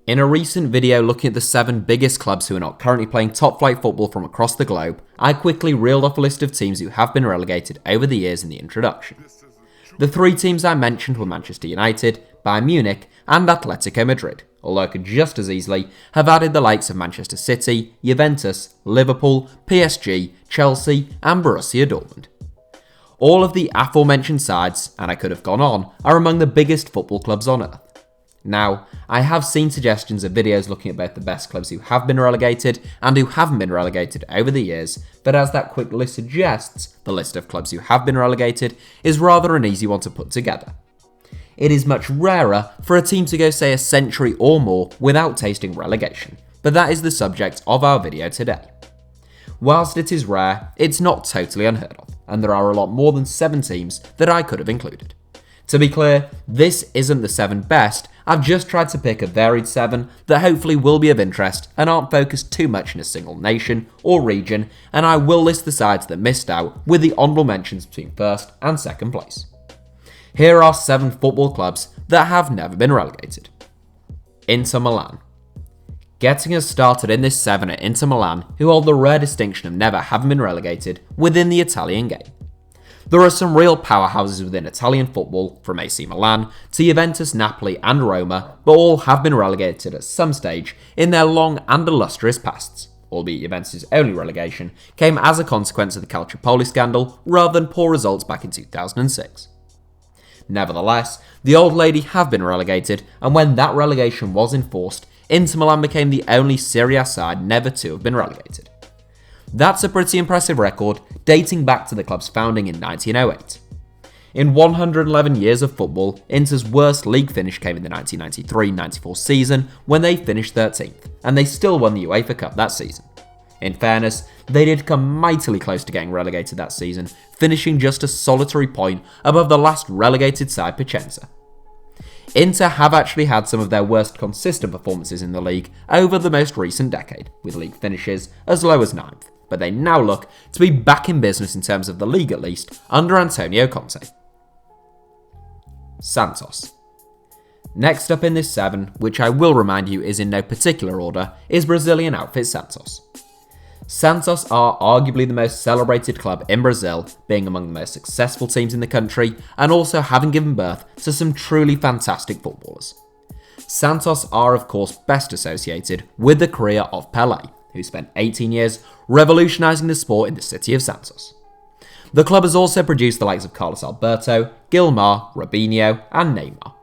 In a recent video looking at the 7 biggest clubs who are not currently playing top flight football from across the globe, I quickly reeled off a list of teams who have been relegated over the years in the introduction. The 3 teams I mentioned were Manchester United, Bayern Munich and Atletico Madrid, although I could just as easily have added the likes of Manchester City, Juventus, Liverpool, PSG, Chelsea and Borussia Dortmund. All of the aforementioned sides, and I could have gone on, are among the biggest football clubs on earth. Now, I have seen suggestions of videos looking at both the best clubs who have been relegated and who haven't been relegated over the years, but as that quick list suggests, the list of clubs who have been relegated is rather an easy one to put together. It is much rarer for a team to go say a century or more without tasting relegation, but that is the subject of our video today. Whilst it is rare, it's not totally unheard of, and there are a lot more than 7 teams that I could have included. To be clear, this isn't the 7 best, I've just tried to pick a varied 7 that hopefully will be of interest and aren't focused too much in a single nation or region, and I will list the sides that missed out with the honourable mentions between 1st and 2nd place. Here are 7 football clubs that have never been relegated. Inter Milan. Getting us started in this 7 are Inter Milan, who hold the rare distinction of never having been relegated within the Italian game. There are some real powerhouses within Italian football, from AC Milan to Juventus, Napoli and Roma, but all have been relegated at some stage in their long and illustrious pasts, albeit Juventus' only relegation came as a consequence of the Calciopoli scandal rather than poor results back in 2006. Nevertheless, the old lady have been relegated, and when that relegation was enforced, Inter Milan became the only Serie A side never to have been relegated. That's a pretty impressive record, dating back to the club's founding in 1908. In 111 years of football, Inter's worst league finish came in the 1993-94 season when they finished 13th, and they still won the UEFA Cup that season. In fairness, they did come mightily close to getting relegated that season, finishing just a solitary point above the last relegated side Piacenza. Inter have actually had some of their worst consistent performances in the league over the most recent decade, with league finishes as low as 9th. But they now look to be back in business in terms of the league at least, under Antonio Conte. Santos. Next up in this 7, which I will remind you is in no particular order, is Brazilian outfit Santos. Santos are arguably the most celebrated club in Brazil, being among the most successful teams in the country and also having given birth to some truly fantastic footballers. Santos are of course best associated with the career of Pelé, who spent 18 years revolutionising the sport in the city of Santos. The club has also produced the likes of Carlos Alberto, Gilmar, Robinho and Neymar.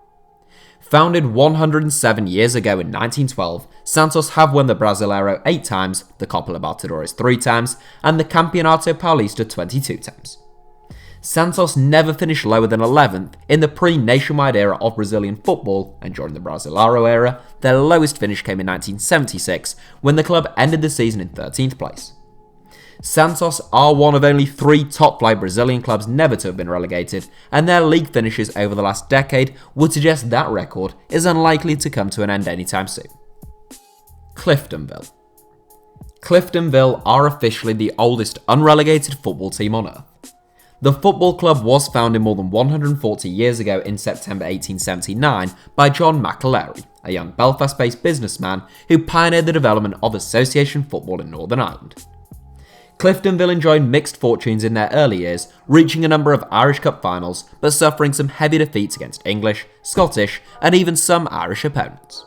Founded 107 years ago in 1912, Santos have won the Brasileiro 8 times, the Copa Libertadores 3 times and the Campeonato Paulista 22 times. Santos never finished lower than 11th in the pre-nationwide era of Brazilian football, and during the Brasileiro era, their lowest finish came in 1976 when the club ended the season in 13th place. Santos are one of only 3 top-flight Brazilian clubs never to have been relegated, and their league finishes over the last decade would suggest that record is unlikely to come to an end anytime soon. Cliftonville. Cliftonville are officially the oldest unrelegated football team on earth. The football club was founded more than 140 years ago in September 1879 by John McAlery, a young Belfast-based businessman who pioneered the development of association football in Northern Ireland. Cliftonville enjoyed mixed fortunes in their early years, reaching a number of Irish Cup finals, but suffering some heavy defeats against English, Scottish, and even some Irish opponents.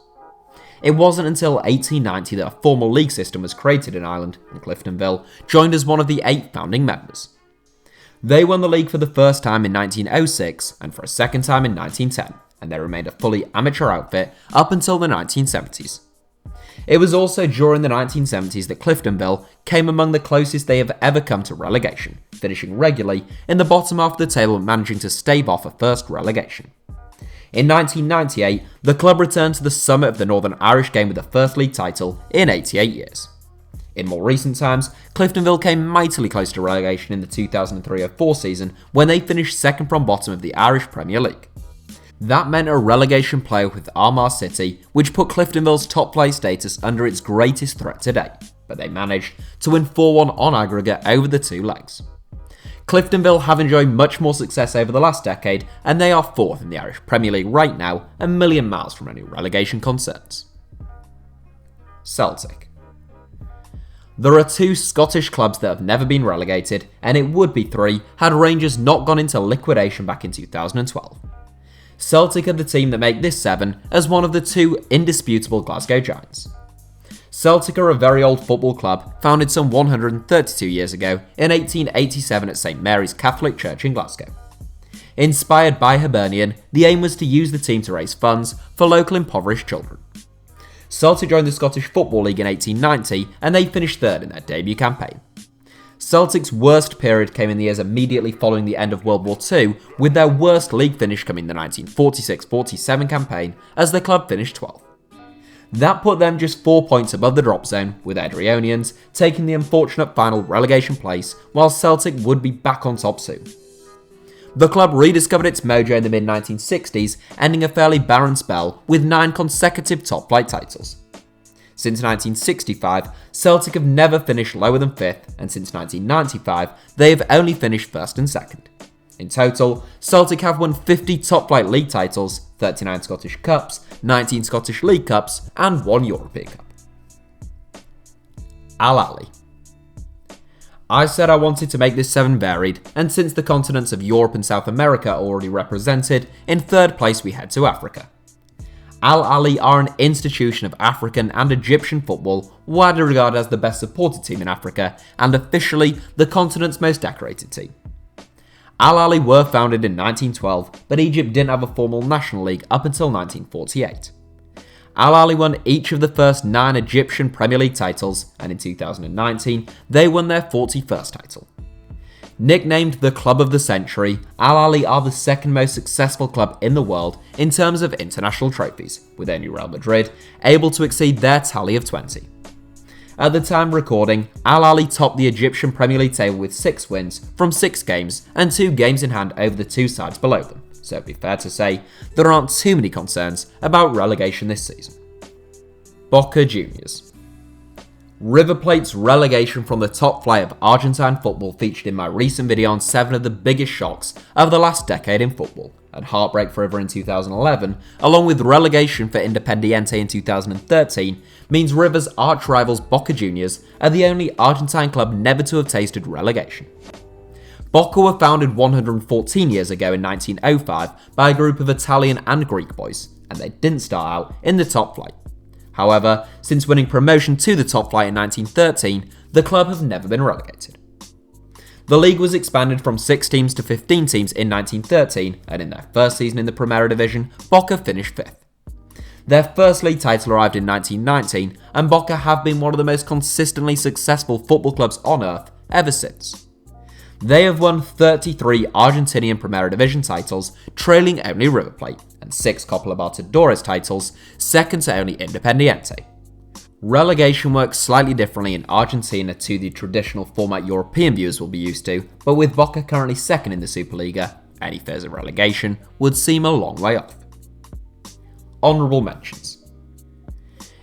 It wasn't until 1890 that a formal league system was created in Ireland, and Cliftonville joined as one of the 8 founding members. They won the league for the first time in 1906 and for a second time in 1910, and they remained a fully amateur outfit up until the 1970s. It was also during the 1970s that Cliftonville came among the closest they have ever come to relegation, finishing regularly in the bottom half of the table and managing to stave off a first relegation. In 1998, the club returned to the summit of the Northern Irish game with the first league title in 88 years. In more recent times, Cliftonville came mightily close to relegation in the 2003-04 season when they finished second from bottom of the Irish Premier League. That meant a relegation playoff with Armagh City, which put Cliftonville's top flight status under its greatest threat to date, but they managed to win 4-1 on aggregate over the 2 legs. Cliftonville have enjoyed much more success over the last decade, and they are 4th in the Irish Premier League right now, a million miles from any relegation concerns. Celtic. There are 2 Scottish clubs that have never been relegated, and it would be 3 had Rangers not gone into liquidation back in 2012. Celtic are the team that make this 7 as one of the 2 indisputable Glasgow Giants. Celtic are a very old football club, founded some 132 years ago in 1887 at St Mary's Catholic Church in Glasgow. Inspired by Hibernian, the aim was to use the team to raise funds for local impoverished children. Celtic joined the Scottish Football League in 1890 and they finished 3rd in their debut campaign. Celtic's worst period came in the years immediately following the end of World War II, with their worst league finish coming in the 1946-47 campaign as the club finished 12th. That put them just 4 points above the drop zone, with Adrionians taking the unfortunate final relegation place, while Celtic would be back on top soon. The club rediscovered its mojo in the mid-1960s, ending a fairly barren spell with 9 consecutive top-flight titles. Since 1965, Celtic have never finished lower than 5th, and since 1995, they have only finished 1st and 2nd. In total, Celtic have won 50 top-flight league titles, 39 Scottish Cups, 19 Scottish League Cups, and 1 European Cup. Ahly. I said I wanted to make this 7 varied, and since the continents of Europe and South America are already represented, in 3rd place we head to Africa. Ahly are an institution of African and Egyptian football, widely regarded as the best supported team in Africa, and officially the continent's most decorated team. Ahly were founded in 1912, but Egypt didn't have a formal national league up until 1948. Ahly won each of the first 9 Egyptian Premier League titles, and in 2019, they won their 41st title. Nicknamed the Club of the Century, Ahly are the 2nd most successful club in the world in terms of international trophies, with only Real Madrid able to exceed their tally of 20. At the time of recording, Ahly topped the Egyptian Premier League table with 6 wins from 6 games and 2 games in hand over the 2 sides below them, so it'd be fair to say there aren't too many concerns about relegation this season. Boca Juniors. River Plate's relegation from the top flight of Argentine football featured in my recent video on 7 of the biggest shocks of the last decade in football, and heartbreak for River in 2011, along with relegation for Independiente in 2013, means River's arch-rivals Boca Juniors are the only Argentine club never to have tasted relegation. Boca were founded 114 years ago in 1905 by a group of Italian and Greek boys, and they didn't start out in the top flight. However, since winning promotion to the top flight in 1913, the club have never been relegated. The league was expanded from 6 teams to 15 teams in 1913, and in their first season in the Primera Division, Boca finished 5th. Their first league title arrived in 1919, and Boca have been one of the most consistently successful football clubs on earth ever since. They have won 33 Argentinian Primera Division titles, trailing only River Plate, and 6 Copa Libertadores titles, second to only Independiente. Relegation works slightly differently in Argentina to the traditional format European viewers will be used to, but with Boca currently 2nd in the Superliga, any fears of relegation would seem a long way off. Honourable mentions.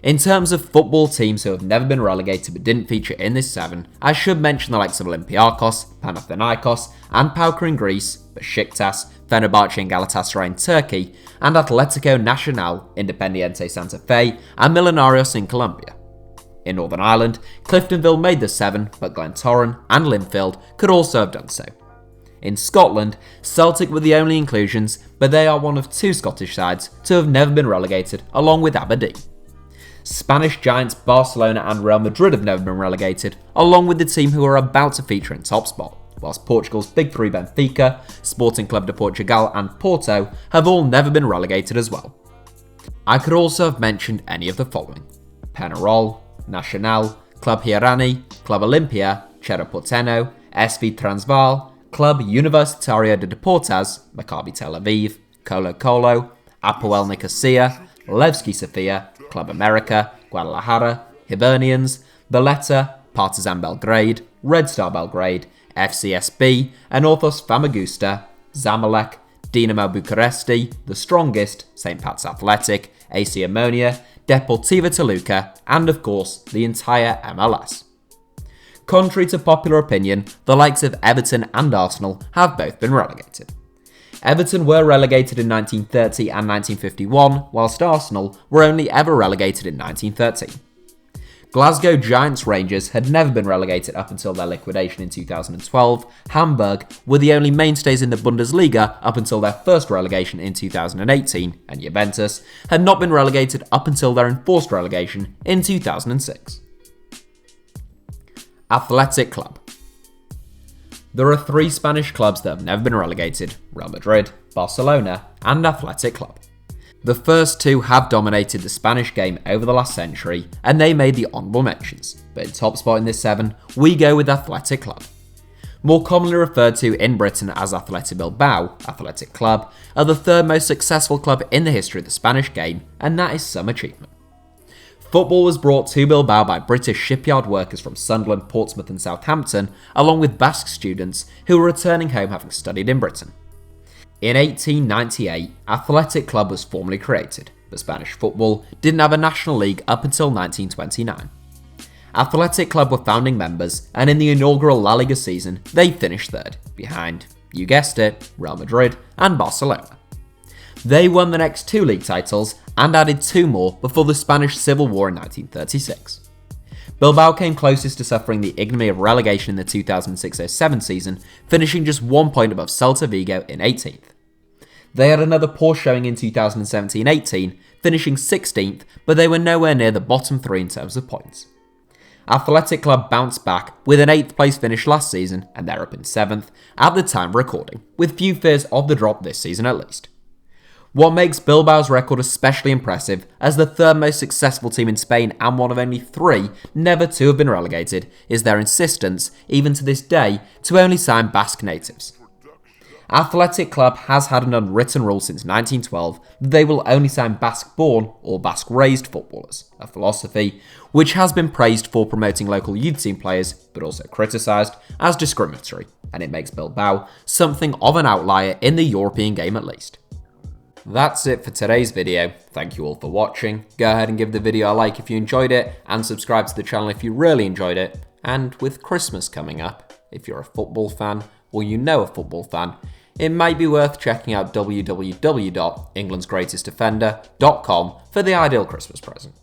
In terms of football teams who have never been relegated but didn't feature in this 7, I should mention the likes of Olympiakos, Panathinaikos, and PAOK in Greece, Besiktas, Fenerbahce and Galatasaray in Turkey, and Atletico Nacional, Independiente Santa Fe, and Millonarios in Colombia. In Northern Ireland, Cliftonville made the 7, but Glentoran and Linfield could also have done so. In Scotland, Celtic were the only inclusions, but they are one of 2 Scottish sides to have never been relegated, along with Aberdeen. Spanish giants Barcelona and Real Madrid have never been relegated, along with the team who are about to feature in top spot, whilst Portugal's Big 3 Benfica, Sporting Club de Portugal and Porto have all never been relegated as well. I could also have mentioned any of the following: Penarol, Nacional, Club Hirani, Club Olimpia, Cerro Porteño, SV Transvaal, Club Universitario de Deportes, Maccabi Tel Aviv, Colo-Colo, Apoel Nicosia, Levski Sofia, Club America, Guadalajara, Hibernians, Valletta, Partizan Belgrade, Red Star Belgrade, FCSB, Anorthos Famagusta, Zamalek, Dinamo Bucuresti, The Strongest, St. Pat's Athletic, AC Ammonia, Deportiva Toluca, and of course, the entire MLS. Contrary to popular opinion, the likes of Everton and Arsenal have both been relegated. Everton were relegated in 1930 and 1951, whilst Arsenal were only ever relegated in 1913. Glasgow Giants Rangers had never been relegated up until their liquidation in 2012, Hamburg were the only mainstays in the Bundesliga up until their first relegation in 2018, and Juventus had not been relegated up until their enforced relegation in 2006. Athletic Club. There are 3 Spanish clubs that have never been relegated: Real Madrid, Barcelona, and Athletic Club. The first 2 have dominated the Spanish game over the last century, and they made the honourable mentions, but in top spot in this 7, we go with Athletic Club. More commonly referred to in Britain as Athletic Bilbao, Athletic Club are the 3rd most successful club in the history of the Spanish game, and that is some achievement. Football was brought to Bilbao by British shipyard workers from Sunderland, Portsmouth and Southampton, along with Basque students who were returning home having studied in Britain. In 1898, Athletic Club was formally created, but Spanish football didn't have a national league up until 1929. Athletic Club were founding members, and in the inaugural La Liga season, they finished 3rd, behind, you guessed it, Real Madrid and Barcelona. They won the next 2 league titles and added 2 more before the Spanish Civil War in 1936. Bilbao came closest to suffering the ignominy of relegation in the 2006-07 season, finishing just 1 point above Celta Vigo in 18th. They had another poor showing in 2017-18, finishing 16th, but they were nowhere near the bottom 3 in terms of points. Athletic Club bounced back with an 8th place finish last season, and they're up in 7th at the time of recording, with few fears of the drop this season at least. What makes Bilbao's record especially impressive as the 3rd most successful team in Spain and one of only 3 never to have been relegated is their insistence, even to this day, to only sign Basque natives. Athletic Club has had an unwritten rule since 1912 that they will only sign Basque-born or Basque-raised footballers, a philosophy which has been praised for promoting local youth team players but also criticised as discriminatory, and it makes Bilbao something of an outlier in the European game at least. That's it for today's video. Thank you all for watching. Go ahead and give the video a like if you enjoyed it, and subscribe to the channel if you really enjoyed it. And with Christmas coming up, if you're a football fan or you know a football fan, it might be worth checking out www.englandsgreatestdefender.com for the ideal Christmas present.